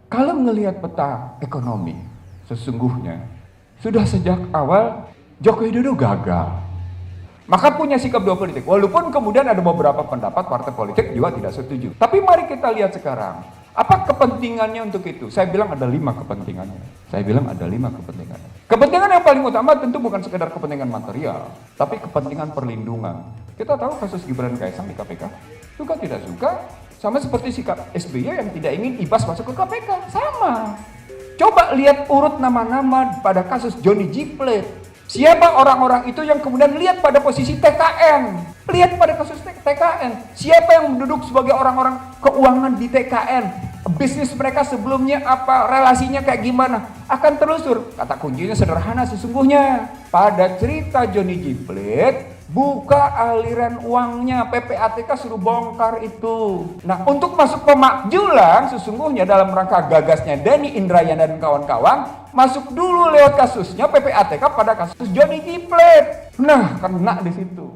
Kalau melihat peta ekonomi, sesungguhnya sudah sejak awal Joko Widodo gagal. Maka punya sikap dua politik. Walaupun kemudian ada beberapa pendapat partai politik juga tidak setuju. Tapi mari kita lihat sekarang, apa kepentingannya untuk itu? Saya bilang ada 5 kepentingannya. Kepentingan yang paling utama tentu bukan sekedar kepentingan material, tapi kepentingan perlindungan. Kita tahu kasus Gibran Kaesang di KPK, suka tidak suka, sama seperti sikap SBY yang tidak ingin Ibas masuk ke KPK, sama. Coba lihat urut nama-nama pada kasus Johnny G. Plate. Siapa orang-orang itu yang kemudian lihat pada posisi TKN? Lihat pada kasus TKN. Siapa yang duduk sebagai orang-orang keuangan di TKN? Bisnis mereka sebelumnya apa? Relasinya kayak gimana? Akan telusur. Kata kuncinya sederhana sesungguhnya. Pada cerita Johnny G. Plate, buka aliran uangnya, PPATK suruh bongkar itu. Nah, untuk masuk pemakjulan sesungguhnya dalam rangka gagasnya Denny Indrayana dan kawan-kawan, masuk dulu lewat kasusnya PPATK pada kasus Johnny G. Plate. Nah, kena di situ.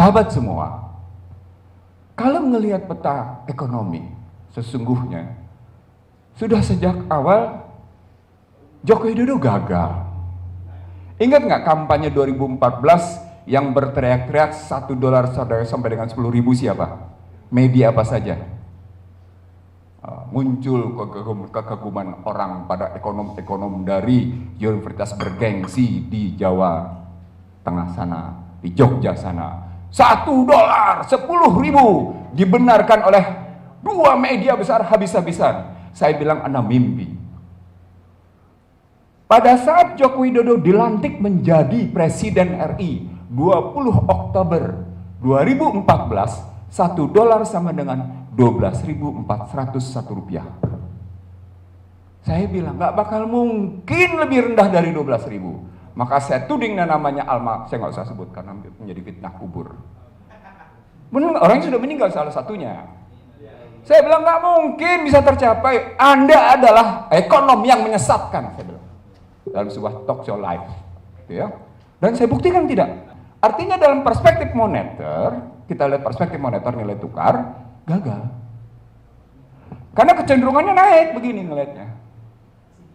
Sahabat semua, kalau melihat peta ekonomi, sesungguhnya sudah sejak awal Joko Widodo gagal. Ingat nggak kampanye 2014 yang berteriak-teriak $1 sampai dengan 10.000 siapa? Media apa saja? Muncul kekaguman orang pada ekonom-ekonom dari universitas bergengsi di Jawa Tengah sana, di Jogja sana. $1, 10.000 dibenarkan oleh 2 media besar habis-habisan. Saya bilang Anda mimpi. Pada saat Joko Widodo dilantik menjadi Presiden RI 20 Oktober 2014, $1 sama dengan 12.401 rupiah. Saya bilang nggak bakal mungkin lebih rendah dari 12.000. Maka saya tuding namanya Alma, saya nggak usah sebut karena menjadi fitnah kubur. Benar, orang yang sudah meninggal salah satunya. Saya bilang nggak mungkin bisa tercapai. Anda adalah ekonom yang menyesatkan, saya bilang dalam sebuah talk show live, gitu ya. Dan saya buktikan tidak. Artinya dalam perspektif moneter, kita lihat perspektif moneter nilai tukar gagal. Karena kecenderungannya naik begini ngelihatnya.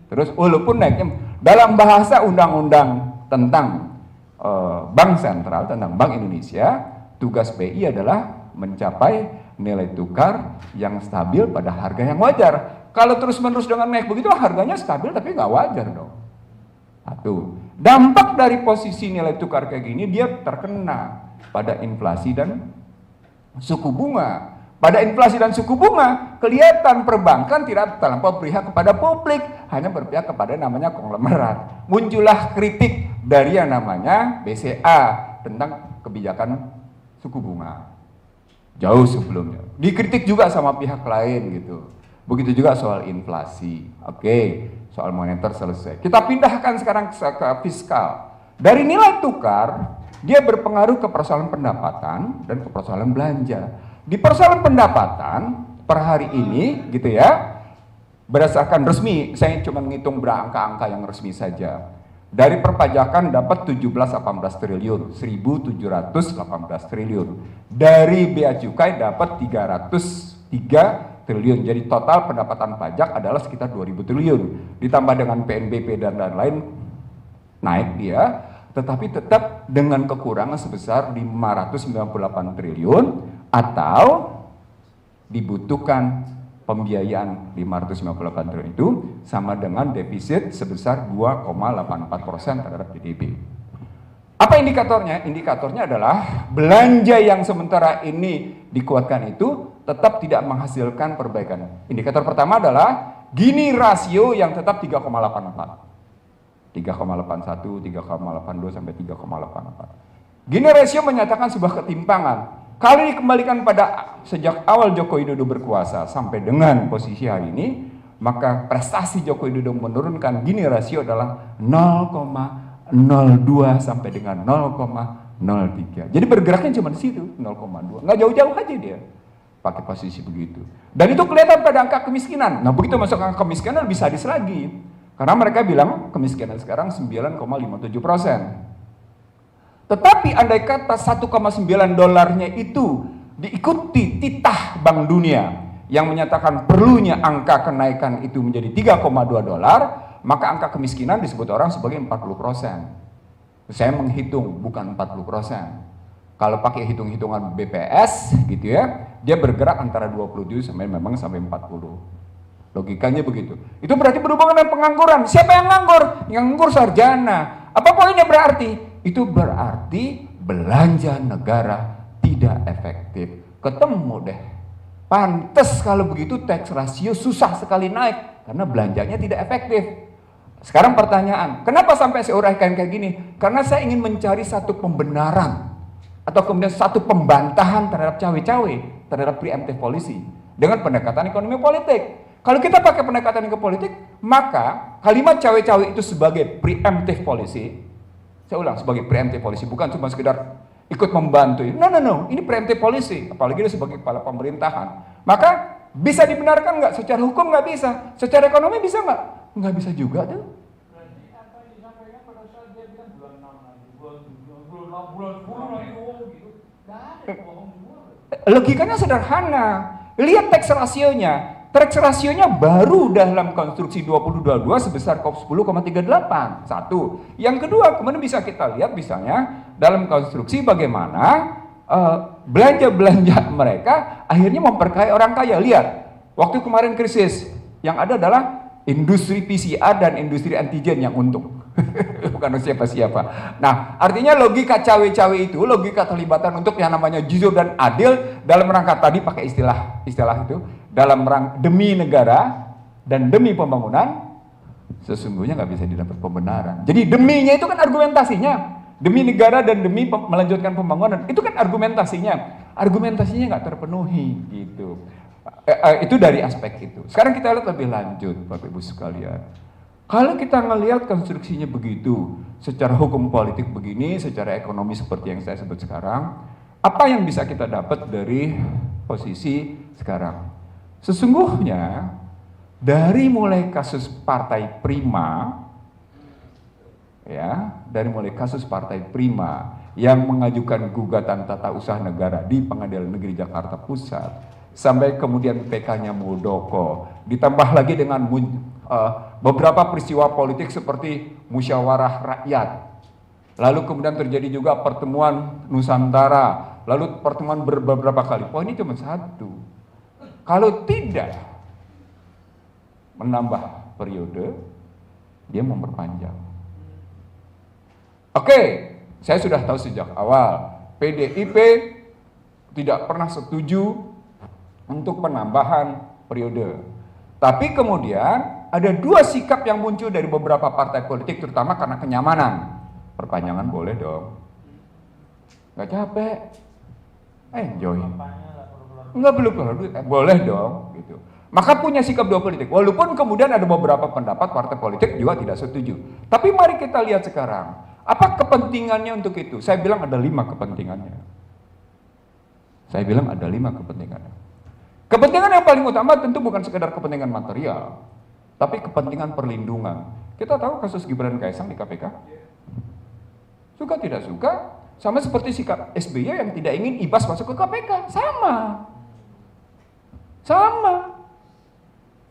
Terus walaupun naiknya dalam bahasa undang-undang tentang Bank Sentral, tentang Bank Indonesia, tugas BI adalah mencapai nilai tukar yang stabil pada harga yang wajar. Kalau terus-menerus dengan naik begitu, harganya stabil tapi nggak wajar dong. Satu, dampak dari posisi nilai tukar kayak gini, dia terkena pada inflasi dan suku bunga. Pada inflasi dan suku bunga, kelihatan perbankan tidak terlampau berpihak kepada publik, hanya berpihak kepada namanya konglomerat. Muncullah kritik dari yang namanya BCA tentang kebijakan suku bunga. Jauh sebelumnya. Dikritik juga sama pihak lain gitu. Begitu juga soal inflasi. Oke, soal moneter selesai. Kita pindahkan sekarang ke fiskal. Dari nilai tukar, dia berpengaruh ke persoalan pendapatan dan ke persoalan belanja. Di persoalan pendapatan per hari ini gitu ya, berdasarkan resmi, saya cuma ngitung berangka-angka yang resmi saja. Dari perpajakan dapat 17-18 triliun, 1.718 triliun. Dari bea cukai dapat 303 triliun. Jadi total pendapatan pajak adalah sekitar 2.000 triliun. Ditambah dengan PNBP dan lain-lain naik dia. tetapi tetap dengan kekurangan sebesar 598 triliun atau dibutuhkan pembiayaan 598 triliun itu sama dengan defisit sebesar 2,84% terhadap GDP. Apa indikatornya? Indikatornya adalah belanja yang sementara ini dikuatkan itu tetap tidak menghasilkan perbaikan. Indikator pertama adalah Gini rasio yang tetap 3,84. 3,81, 3,82 sampai 3,84. Gini rasio menyatakan sebuah ketimpangan. Kalau dikembalikan pada sejak awal Joko Widodo berkuasa sampai dengan posisi hari ini, maka prestasi Joko Widodo menurunkan Gini rasio adalah 0,02 sampai dengan 0,03. Jadi bergeraknya cuma di situ, 0,2. Nggak jauh-jauh aja dia pakai posisi begitu. Dan itu kelihatan pada angka kemiskinan. Nah, begitu masuk angka kemiskinan lebih sadis lagi. Karena mereka bilang kemiskinan sekarang 9,57%. Tetapi andai kata 1,9 dolarnya itu diikuti titah Bank Dunia yang menyatakan perlunya angka kenaikan itu menjadi 3,2 dolar, maka angka kemiskinan disebut orang sebagai 40%. Saya menghitung, bukan 40%. Kalau pakai hitung-hitungan BPS gitu ya, dia bergerak antara 27 sampai 40. Logikanya begitu. Itu berarti berhubungan dengan pengangguran. Siapa yang nganggur? Yang nganggur sarjana. Apa poinnya berarti? Itu berarti belanja negara tidak efektif. Ketemu deh. Pantes kalau begitu tax ratio susah sekali naik karena belanjanya tidak efektif. Sekarang pertanyaan, kenapa sampai saya uraikan kayak gini? Karena saya ingin mencari satu pembenaran atau kemudian satu pembantahan terhadap cawe-cawe, terhadap preemptive policy dengan pendekatan ekonomi politik. Kalau kita pakai pendekatan ekonomi politik, maka kalimat cawe-cawe itu sebagai preemptive policy. Saya ulang, sebagai preemptive policy, bukan cuma sekedar ikut membantu. No, ini preemptive policy, apalagi dia sebagai kepala pemerintahan. Maka bisa dibenarkan nggak? Secara hukum nggak bisa, secara ekonomi bisa nggak? Nggak bisa juga tuh. Logikanya sederhana. Lihat tax rasionya. Tax rasionya baru dalam konstruksi 2022 sebesar 10,38. Satu. Yang kedua, kemudian bisa kita lihat misalnya dalam konstruksi bagaimana belanja-belanja mereka akhirnya memperkaya orang kaya. Lihat, waktu kemarin krisis yang ada adalah industri PCR dan industri antigen yang untung. Bukan siapa-siapa. Nah, artinya logika cawe-cawe itu, logika terlibatan untuk yang namanya jujur dan adil dalam rangka tadi pakai istilah itu, dalam rangka demi negara dan demi pembangunan, sesungguhnya nggak bisa didapat pembenaran. Jadi deminya itu kan argumentasinya, demi negara dan demi melanjutkan pembangunan, itu kan argumentasinya nggak terpenuhi gitu. Itu dari aspek itu. Sekarang kita lihat lebih lanjut, Bapak Ibu sekalian. Kalau kita ngelihat konstruksinya begitu, secara hukum politik begini, secara ekonomi seperti yang saya sebut sekarang, apa yang bisa kita dapat dari posisi sekarang? Sesungguhnya dari mulai kasus Partai Prima, ya, dari mulai kasus Partai Prima yang mengajukan gugatan tata usaha negara di Pengadilan Negeri Jakarta Pusat, sampai kemudian PK-nya Muldoko, ditambah lagi dengan beberapa peristiwa politik seperti musyawarah rakyat, lalu kemudian terjadi juga pertemuan Nusantara, lalu pertemuan beberapa kali. Poin ini cuma satu, kalau tidak menambah periode, dia memperpanjang. Oke, saya sudah tahu sejak awal PDIP tidak pernah setuju untuk penambahan periode. Tapi kemudian ada dua sikap yang muncul dari beberapa partai politik, terutama karena kenyamanan. Perpanjangan boleh dong, nggak capek, enjoy, nggak perlu boleh dong, gitu. Maka punya sikap dua politik. Walaupun kemudian ada beberapa pendapat partai politik juga tidak setuju. Tapi mari kita lihat sekarang, apa kepentingannya untuk itu? Saya bilang ada 5 kepentingannya. Kepentingan yang paling utama tentu bukan sekedar kepentingan material, tapi kepentingan perlindungan. Kita tahu kasus Gibran Kaisang di KPK. Suka tidak suka, sama seperti sikap SBY yang tidak ingin Ibas masuk ke KPK. Sama.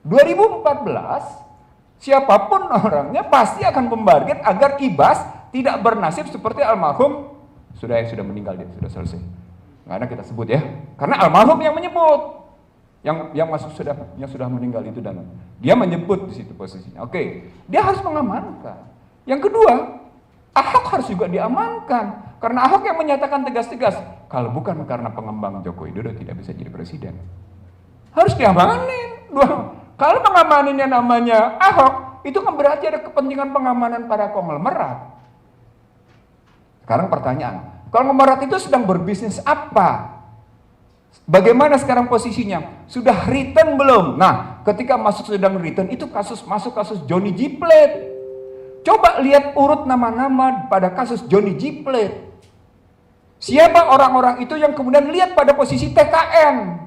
2014, siapapun orangnya pasti akan membarget agar Ibas tidak bernasib seperti almarhum sudah meninggal, dia sudah selesai. Nggak ada kita sebut ya, karena almarhum yang menyebut, yang sudah meninggal itu, dan dia menyebut di situ posisinya. Oke, dia harus mengamankan. Yang kedua, Ahok harus juga diamankan, karena Ahok yang menyatakan tegas-tegas, kalau bukan karena pengembang Joko Widodo tidak bisa jadi presiden. Harus diamanin. Kalau pengamaninnya namanya Ahok, itu kan berarti ada kepentingan pengamanan pada konglomerat. Sekarang pertanyaan, konglomerat itu sedang berbisnis apa? Bagaimana sekarang posisinya? Sudah return belum? Nah, ketika sedang return, itu masuk kasus Johnny G. Plate. Coba lihat urut nama-nama pada kasus Johnny G. Plate. Siapa orang-orang itu yang kemudian lihat pada posisi TKN?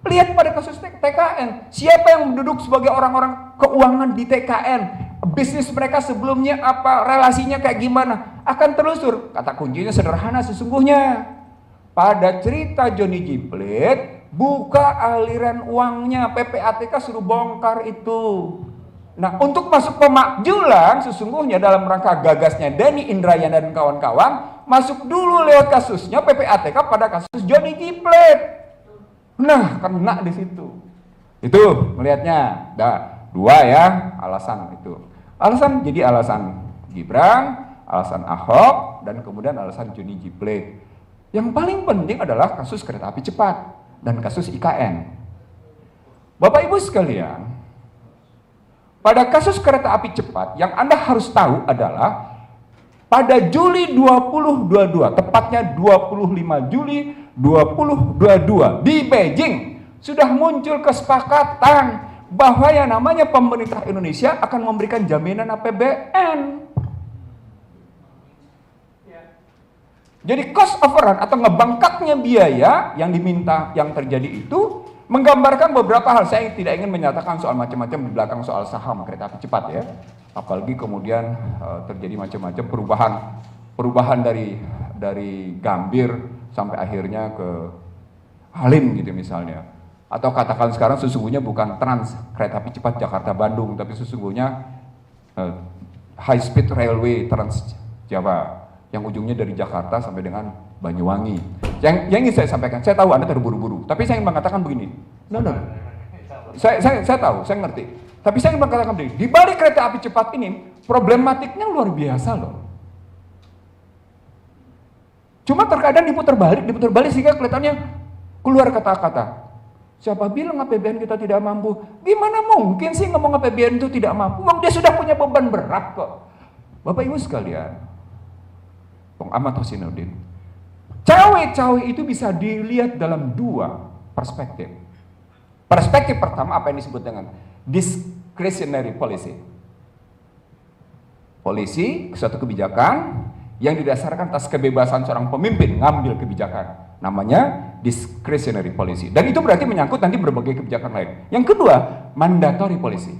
Lihat pada kasus TKN, siapa yang duduk sebagai orang-orang keuangan di TKN, bisnis mereka sebelumnya apa, relasinya kayak gimana, akan telusur. Kata kuncinya sederhana sesungguhnya. Pada cerita Johnny G. Plate, buka aliran uangnya, PPATK suruh bongkar itu. Nah, untuk masuk pemakjulan sesungguhnya dalam rangka gagasnya Denny Indrayana dan kawan-kawan, masuk dulu lewat kasusnya PPATK pada kasus Johnny G. Plate. Nah, kena di situ. Itu melihatnya. Dua ya alasan itu. Jadi alasan Gibran, alasan Ahok, dan kemudian alasan Johnny G. Plate. Yang paling penting adalah kasus kereta api cepat dan kasus IKN. Bapak Ibu sekalian, pada kasus kereta api cepat yang Anda harus tahu adalah pada Juli 2022, tepatnya 25 Juli 2022 di Beijing sudah muncul kesepakatan bahwa yang namanya pemerintah Indonesia akan memberikan jaminan APBN. Jadi cost overrun atau ngebangkatnya biaya yang diminta yang terjadi itu menggambarkan beberapa hal. Saya tidak ingin menyatakan soal macam-macam di belakang soal saham kereta api cepat ya. Apalagi kemudian terjadi macam-macam perubahan dari Gambir sampai akhirnya ke Halim gitu misalnya. Atau katakan sekarang sesungguhnya bukan Trans kereta api cepat Jakarta Bandung, tapi sesungguhnya high speed railway Trans Jawa yang ujungnya dari Jakarta sampai dengan Banyuwangi. Yang ingin saya sampaikan, saya tahu Anda terburu-buru, tapi saya ingin mengatakan begini. Saya tahu, saya ngerti. Tapi saya ingin mengatakan begini, di balik kereta api cepat ini problematiknya luar biasa loh. Cuma terkadang diputar balik sehingga kelihatannya keluar kata-kata. Siapa bilang APBN kita tidak mampu? Gimana mungkin sih ngomong APBN itu tidak mampu? Dia sudah punya beban berat kok. Bapak Ibu sekalian, Bung Ahmad Hosinuddin, cawe-cawe itu bisa dilihat dalam dua perspektif. Perspektif pertama apa yang disebut dengan discretionary policy. Polisi, suatu kebijakan yang didasarkan atas kebebasan seorang pemimpin ngambil kebijakan, namanya discretionary policy, dan itu berarti menyangkut nanti berbagai kebijakan lain. Yang kedua, mandatory policy,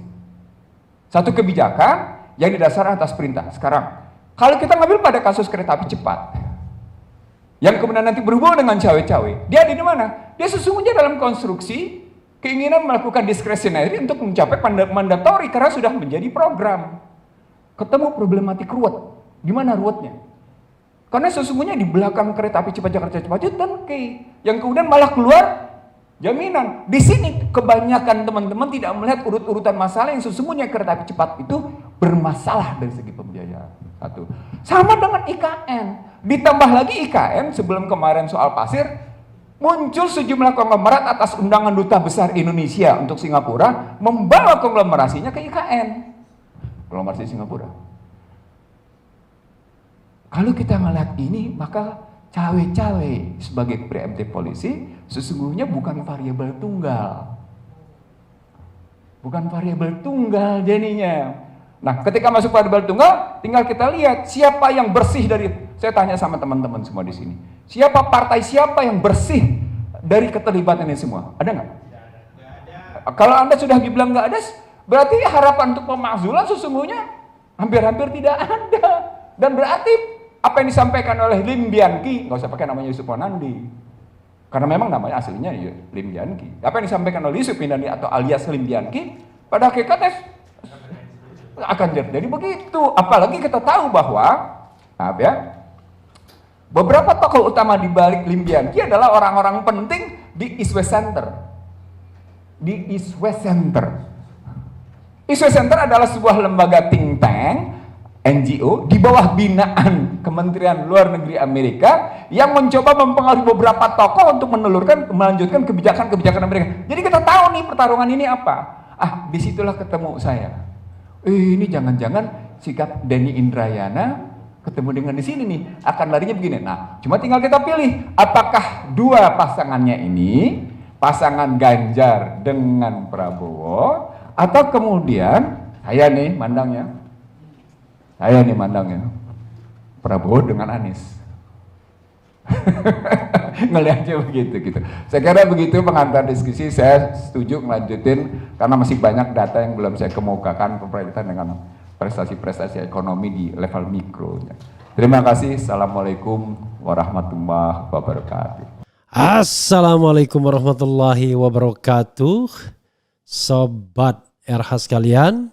satu kebijakan yang didasarkan atas perintah. Sekarang, kalau kita ngambil pada kasus kereta api cepat, yang kemudian nanti berhubungan dengan cawe-cawe, dia di mana? Dia sesungguhnya dalam konstruksi keinginan melakukan discretionary untuk mencapai mandatory karena sudah menjadi program. Ketemu problematik ruwet, gimana ruwetnya? Karena sesungguhnya di belakang kereta api cepat Jakarta Cepat itu turnkey, yang kemudian malah keluar jaminan. Di sini kebanyakan teman-teman tidak melihat urut-urutan masalah yang sesungguhnya kereta api cepat itu bermasalah dari segi pembiayaan. Satu. Sama dengan IKN. Ditambah lagi IKN sebelum kemarin soal pasir, muncul sejumlah konglomerat atas undangan Duta Besar Indonesia untuk Singapura membawa konglomerasinya ke IKN. Konglomerasi Singapura. Kalau kita melihat ini, maka cawe-cawe sebagai preemptive policy sesungguhnya bukan variabel tunggal. Bukan variabel tunggal jadinya. Nah, ketika masuk variabel tunggal, tinggal kita lihat siapa yang bersih dari, saya tanya sama teman-teman semua di sini. Siapa partai siapa yang bersih dari keterlibatan ini semua? Ada nggak? Kalau Anda sudah dibilang nggak ada, berarti harapan untuk pemakzulan sesungguhnya hampir-hampir tidak ada. Dan berarti apa yang disampaikan oleh Lim Bianki, nggak usah pakai namanya Yusuf Wanandi, karena memang namanya aslinya Lim Bianki. Apa yang disampaikan oleh Yusuf Wanandi atau alias Lim Bianki, pada hakikatnya Akan jadi begitu. Apalagi kita tahu bahwa, maaf ya, beberapa tokoh utama di balik Lim Bian Ki adalah orang-orang penting di East West Center. Di East West Center. East West Center adalah sebuah lembaga think tank, NGO, di bawah binaan Kementerian Luar Negeri Amerika yang mencoba mempengaruhi beberapa tokoh untuk melanjutkan kebijakan-kebijakan Amerika. Jadi kita tahu nih pertarungan ini apa. Disitulah ketemu saya. Ini jangan-jangan sikap Denny Indrayana ketemu dengan di sini nih, akan larinya begini. Nah, cuma tinggal kita pilih apakah dua pasangannya ini, pasangan Ganjar dengan Prabowo, atau kemudian saya nih mandangnya Prabowo dengan Anies. Ngelihatnya begitu gitu. Saya kira begitu pengantar diskusi. Saya setuju melanjutin karena masih banyak data yang belum saya kemukakan berkaitan dengan prestasi-prestasi ekonomi di level mikronya. Terima kasih. Assalamualaikum warahmatullahi wabarakatuh. Assalamualaikum warahmatullahi wabarakatuh. Sobat RH sekalian,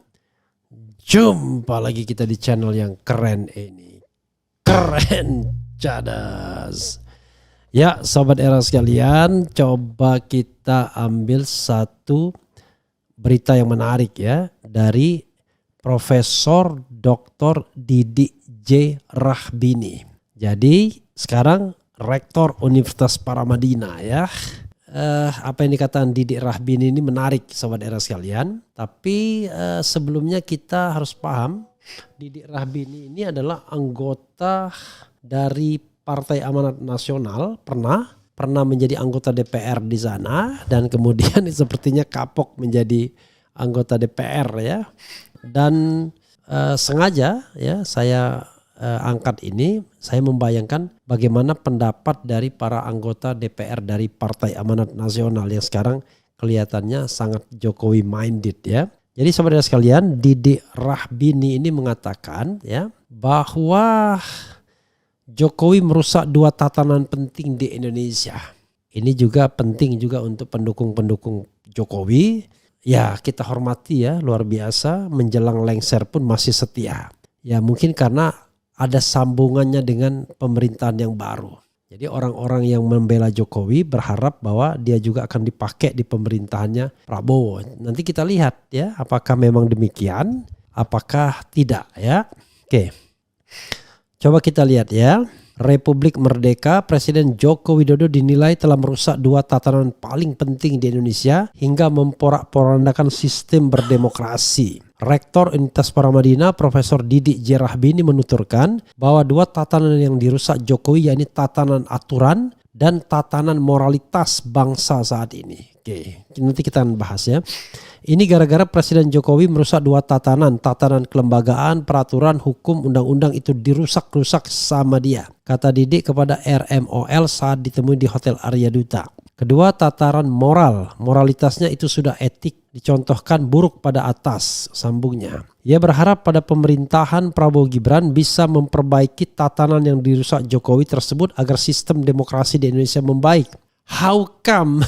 jumpa lagi kita di channel yang keren ini. Keren cadas. Ya, sobat RH sekalian, coba kita ambil satu berita yang menarik ya dari Profesor Dr. Didik J. Rahbini. Jadi sekarang Rektor Universitas Paramadina ya. Apa yang dikatakan Didik Rahbini ini menarik sobat RH sekalian. Tapi sebelumnya kita harus paham Didik Rahbini ini adalah anggota dari Partai Amanat Nasional, pernah menjadi anggota DPR di sana dan kemudian sepertinya kapok menjadi anggota DPR ya. Dan sengaja ya saya angkat ini, saya membayangkan bagaimana pendapat dari para anggota DPR dari Partai Amanat Nasional yang sekarang kelihatannya sangat Jokowi minded ya. Jadi saudara sekalian, Didik Rahbini ini mengatakan ya bahwa Jokowi merusak dua tatanan penting di Indonesia. Ini juga penting juga untuk pendukung-pendukung Jokowi. Ya kita hormati ya, luar biasa, menjelang lengser pun masih setia. Ya mungkin karena ada sambungannya dengan pemerintahan yang baru. Jadi orang-orang yang membela Jokowi berharap bahwa dia juga akan dipakai di pemerintahannya Prabowo. Nanti kita lihat ya apakah memang demikian, apakah tidak ya. Oke. Coba kita lihat ya. Republik Merdeka, Presiden Joko Widodo dinilai telah merusak dua tatanan paling penting di Indonesia hingga memporak-porandakan sistem berdemokrasi. Rektor Universitas Paramadina, Profesor Didik J. Rahbini menuturkan bahwa dua tatanan yang dirusak Jokowi yakni tatanan aturan dan tatanan moralitas bangsa saat ini. Oke, nanti kita akan bahas ya. Ini gara-gara Presiden Jokowi merusak dua tatanan kelembagaan, peraturan, hukum, undang-undang itu dirusak-rusak sama dia. Kata Didik kepada RMOL saat ditemui di Hotel Arya Duta. Kedua, tataran moralitasnya itu sudah etik, dicontohkan buruk pada atas, sambungnya. Ia berharap pada pemerintahan Prabowo Gibran bisa memperbaiki tatanan yang dirusak Jokowi tersebut agar sistem demokrasi di Indonesia membaik. How come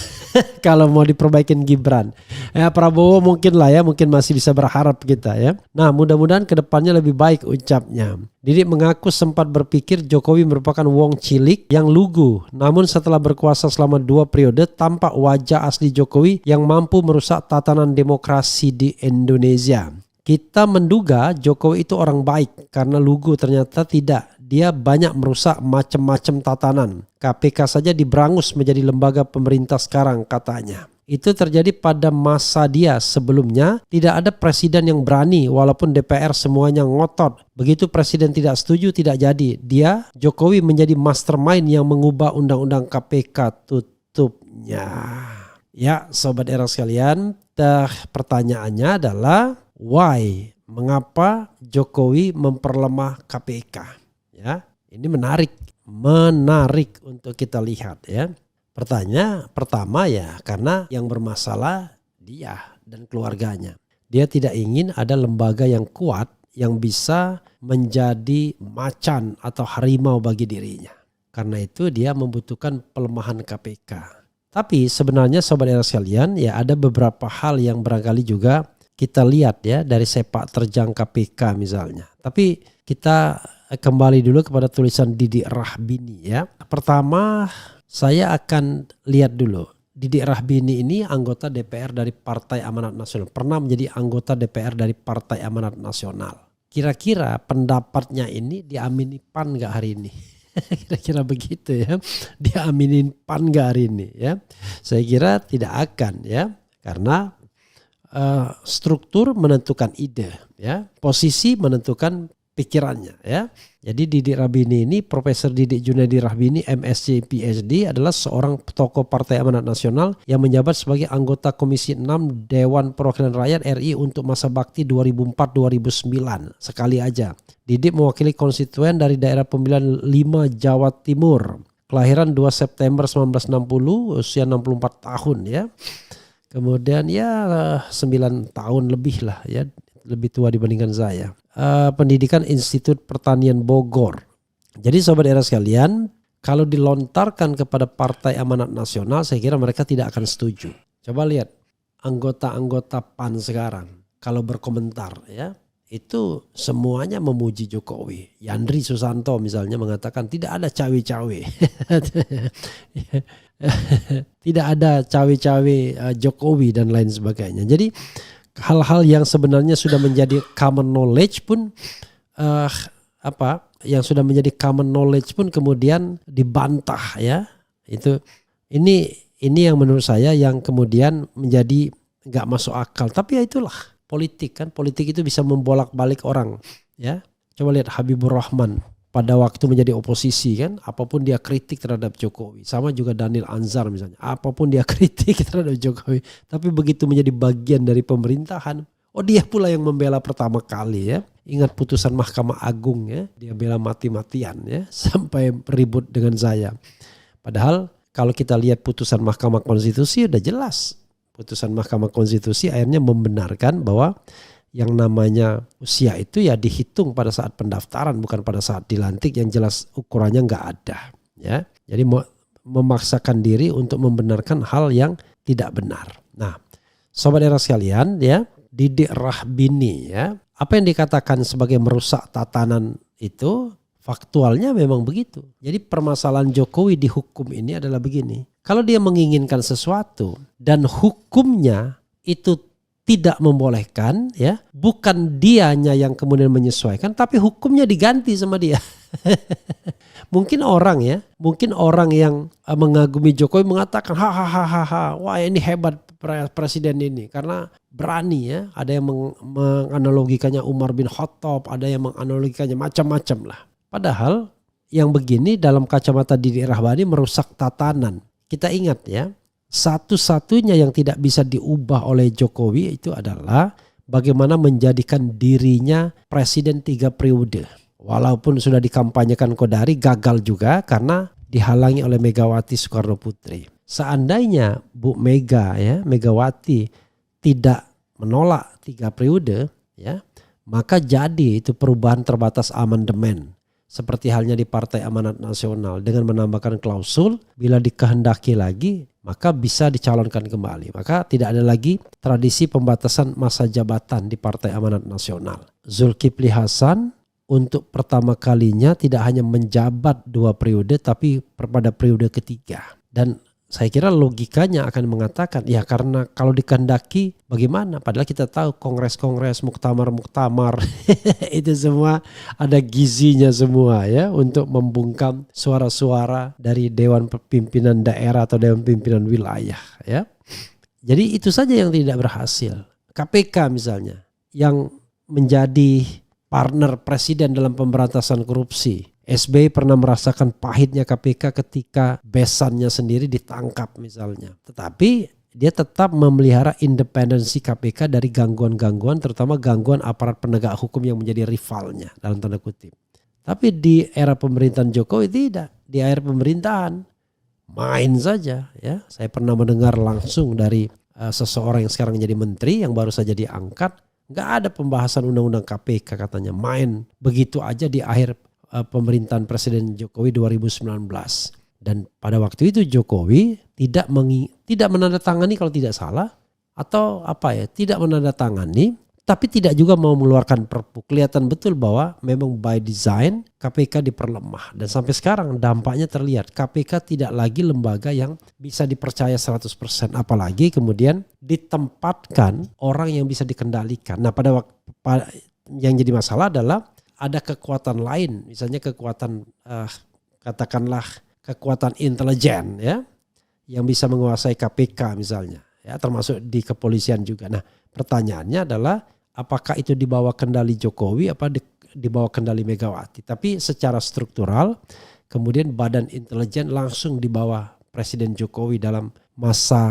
kalau mau diperbaikin Gibran? Ya Prabowo mungkin lah ya, mungkin masih bisa berharap kita ya. Nah mudah-mudahan kedepannya lebih baik ucapnya. Didik mengaku sempat berpikir Jokowi merupakan wong cilik yang lugu. Namun setelah berkuasa selama 2 periode tampak wajah asli Jokowi yang mampu merusak tatanan demokrasi di Indonesia. Kita menduga Jokowi itu orang baik karena lugu, ternyata tidak. Dia banyak merusak macam-macam tatanan. KPK saja diberangus menjadi lembaga pemerintah sekarang katanya. Itu terjadi pada masa dia. Sebelumnya tidak ada presiden yang berani walaupun DPR semuanya ngotot. Begitu presiden tidak setuju tidak jadi. Dia Jokowi menjadi mastermind yang mengubah undang-undang KPK, tutupnya. Ya sobat era sekalian, pertanyaannya adalah why? Mengapa Jokowi memperlemah KPK? Ya, ini menarik untuk kita lihat ya. Pertama ya karena yang bermasalah dia dan keluarganya. Dia tidak ingin ada lembaga yang kuat yang bisa menjadi macan atau harimau bagi dirinya. Karena itu dia membutuhkan pelemahan KPK. Tapi sebenarnya sobat era sekalian ya ada beberapa hal yang barangkali juga kita lihat ya dari sepak terjang KPK misalnya. Tapi kita kembali dulu kepada tulisan Didik Rahbini ya. Pertama saya akan lihat dulu. Didik Rahbini ini anggota DPR dari Partai Amanat Nasional. Pernah menjadi anggota DPR dari Partai Amanat Nasional. Kira-kira pendapatnya ini diamini PAN gak hari ini? Kira-kira begitu ya. Diaminin PAN gak hari ini ya? Saya kira tidak akan ya. Karena struktur menentukan ide ya. Posisi menentukan pikirannya ya. Jadi Didik Rahbini ini, Profesor Didik Junaidi Rahbini MSc PhD, adalah seorang tokoh Partai Amanat Nasional yang menjabat sebagai anggota Komisi 6 Dewan Perwakilan Rakyat RI untuk masa bakti 2004-2009. Sekali aja. Didik mewakili konstituen dari daerah pemilihan 5 Jawa Timur. Kelahiran 2 September 1960, usia 64 tahun ya. Kemudian ya 9 tahun lebih lah ya. Lebih tua dibandingkan saya. Pendidikan Institut Pertanian Bogor. Jadi sobat era sekalian, kalau dilontarkan kepada Partai Amanat Nasional, saya kira mereka tidak akan setuju. Coba lihat anggota-anggota PAN sekarang, kalau berkomentar ya, itu semuanya memuji Jokowi. Yandri Susanto misalnya mengatakan tidak ada cawe-cawe. Tidak ada cawe-cawe Jokowi dan lain sebagainya. Jadi hal-hal yang sebenarnya sudah menjadi common knowledge pun yang sudah menjadi common knowledge pun kemudian dibantah ya. Ini yang menurut saya yang kemudian menjadi nggak masuk akal. Tapi ya itulah politik kan. Politik itu bisa membolak-balik orang ya. Coba lihat Habibur Rahman pada waktu menjadi oposisi kan, apapun dia kritik terhadap Jokowi. Sama juga Daniel Anzar misalnya, apapun dia kritik terhadap Jokowi. Tapi begitu menjadi bagian dari pemerintahan, dia pula yang membela pertama kali ya. Ingat putusan Mahkamah Agung ya, dia bela mati-matian ya, sampai ribut dengan saya. Padahal kalau kita lihat putusan Mahkamah Konstitusi udah jelas. Putusan Mahkamah Konstitusi akhirnya membenarkan bahwa yang namanya usia itu ya dihitung pada saat pendaftaran, bukan pada saat dilantik, yang jelas ukurannya nggak ada ya. Jadi memaksakan diri untuk membenarkan hal yang tidak benar. Nah, sobat era sekalian ya, Didik Rahbini ya, apa yang dikatakan sebagai merusak tatanan itu faktualnya memang begitu. Jadi permasalahan Jokowi di hukum ini adalah begini. Kalau dia menginginkan sesuatu dan hukumnya itu tidak membolehkan ya, bukan dianya yang kemudian menyesuaikan, tapi hukumnya diganti sama dia. Mungkin orang yang mengagumi Jokowi mengatakan hahaha, wah ini hebat presiden ini karena berani ya. Ada yang menganalogikannya Umar bin Khattab, ada yang menganalogikannya macam-macam lah. Padahal yang begini dalam kacamata Didik Rahbini merusak tatanan. Kita ingat ya, satu-satunya yang tidak bisa diubah oleh Jokowi itu adalah bagaimana menjadikan dirinya presiden 3 periode. Walaupun sudah dikampanyekan Kodari, gagal juga karena dihalangi oleh Megawati Soekarno Putri. Seandainya Bu Mega ya, Megawati tidak menolak 3 periode ya, maka jadi itu perubahan terbatas amandemen. Seperti halnya di Partai Amanat Nasional dengan menambahkan klausul bila dikehendaki lagi maka bisa dicalonkan kembali. Maka tidak ada lagi tradisi pembatasan masa jabatan di Partai Amanat Nasional. Zulkifli Hasan untuk pertama kalinya tidak hanya menjabat 2 periode tapi pada periode ketiga. Dan saya kira logikanya akan mengatakan ya karena kalau dikehendaki bagaimana, padahal kita tahu kongres-kongres, muktamar-muktamar itu semua ada gizinya semua ya untuk membungkam suara-suara dari Dewan Pimpinan Daerah atau Dewan Pimpinan Wilayah ya. Jadi itu saja yang tidak berhasil. KPK misalnya yang menjadi partner presiden dalam pemberantasan korupsi. SBY pernah merasakan pahitnya KPK ketika besannya sendiri ditangkap misalnya. Tetapi dia tetap memelihara independensi KPK dari gangguan-gangguan, terutama gangguan aparat penegak hukum yang menjadi rivalnya dalam tanda kutip. Tapi di era pemerintahan Jokowi tidak. Di akhir pemerintahan main saja ya. Saya pernah mendengar langsung dari seseorang yang sekarang jadi menteri yang baru saja diangkat. Nggak ada pembahasan undang-undang KPK katanya. Main begitu aja di akhir pemerintahan Presiden Jokowi 2019. Dan pada waktu itu Jokowi tidak menandatangani kalau tidak salah atau apa ya, tidak menandatangani, tapi tidak juga mau mengeluarkan perpu. Kelihatan betul bahwa memang by design KPK diperlemah. Dan sampai sekarang dampaknya terlihat. KPK tidak lagi lembaga yang bisa dipercaya 100%. Apalagi kemudian ditempatkan orang yang bisa dikendalikan. Nah pada waktu yang jadi masalah adalah ada kekuatan lain. Misalnya kekuatan katakanlah kekuatan intelijen ya, yang bisa menguasai KPK misalnya. Ya, termasuk di kepolisian juga. Nah pertanyaannya adalah apakah itu di bawah kendali Jokowi apa di bawah kendali Megawati. Tapi secara struktural kemudian badan intelijen langsung di bawah Presiden Jokowi dalam masa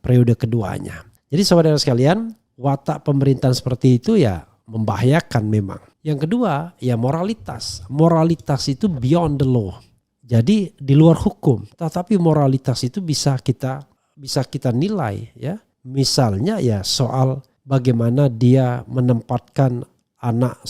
periode keduanya. Jadi saudara sekalian, watak pemerintahan seperti itu ya membahayakan memang. Yang kedua ya moralitas. Moralitas itu beyond the law. Jadi di luar hukum. Tetapi moralitas itu bisa kita nilai ya. Misalnya ya soal bagaimana dia menempatkan anak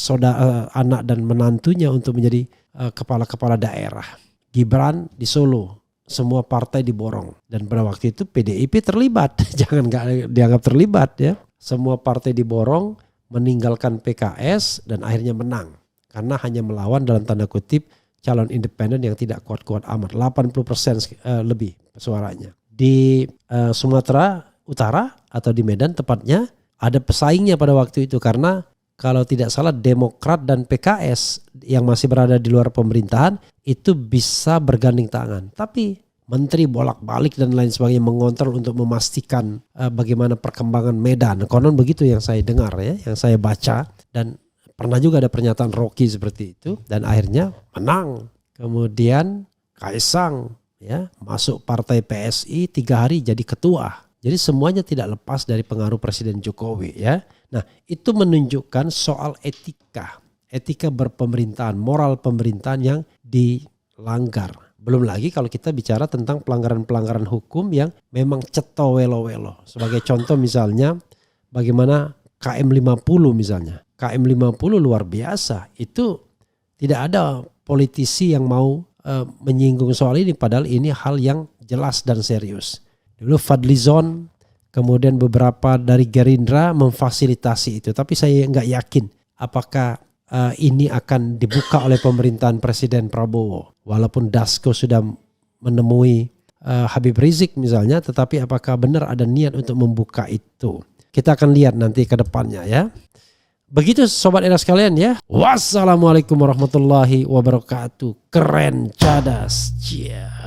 dan menantunya untuk menjadi kepala-kepala daerah. Gibran di Solo, semua partai diborong. Dan pada waktu itu PDIP terlibat, jangan nggak dianggap terlibat ya. Semua partai diborong, meninggalkan PKS dan akhirnya menang. Karena hanya melawan dalam tanda kutip calon independen yang tidak kuat-kuat amat. 80% lebih suaranya. Di Sumatera Utara atau di Medan tepatnya ada pesaingnya pada waktu itu karena kalau tidak salah Demokrat dan PKS yang masih berada di luar pemerintahan itu bisa berganding tangan. Tapi menteri bolak-balik dan lain sebagainya mengontrol untuk memastikan bagaimana perkembangan Medan. Konon begitu yang saya dengar ya, yang saya baca, dan pernah juga ada pernyataan Rocky seperti itu dan akhirnya menang. Kemudian Kaisang ya masuk partai PSI 3 hari jadi ketua. Jadi semuanya tidak lepas dari pengaruh Presiden Jokowi ya. Nah itu menunjukkan soal etika berpemerintahan, moral pemerintahan yang dilanggar. Belum lagi kalau kita bicara tentang pelanggaran-pelanggaran hukum yang memang ceto welo-welo. Sebagai contoh misalnya bagaimana KM50 misalnya. KM50 luar biasa. Itu tidak ada politisi yang mau menyinggung soal ini padahal ini hal yang jelas dan serius. Dulu Fadlizon, kemudian beberapa dari Gerindra memfasilitasi itu. Tapi saya nggak yakin apakah ini akan dibuka oleh pemerintahan Presiden Prabowo. Walaupun Dasko sudah menemui Habib Rizik misalnya, tetapi apakah benar ada niat untuk membuka itu? Kita akan lihat nanti ke depannya ya. Begitu sobat era sekalian ya. Wassalamualaikum warahmatullahi wabarakatuh. Keren, cadas. Cia.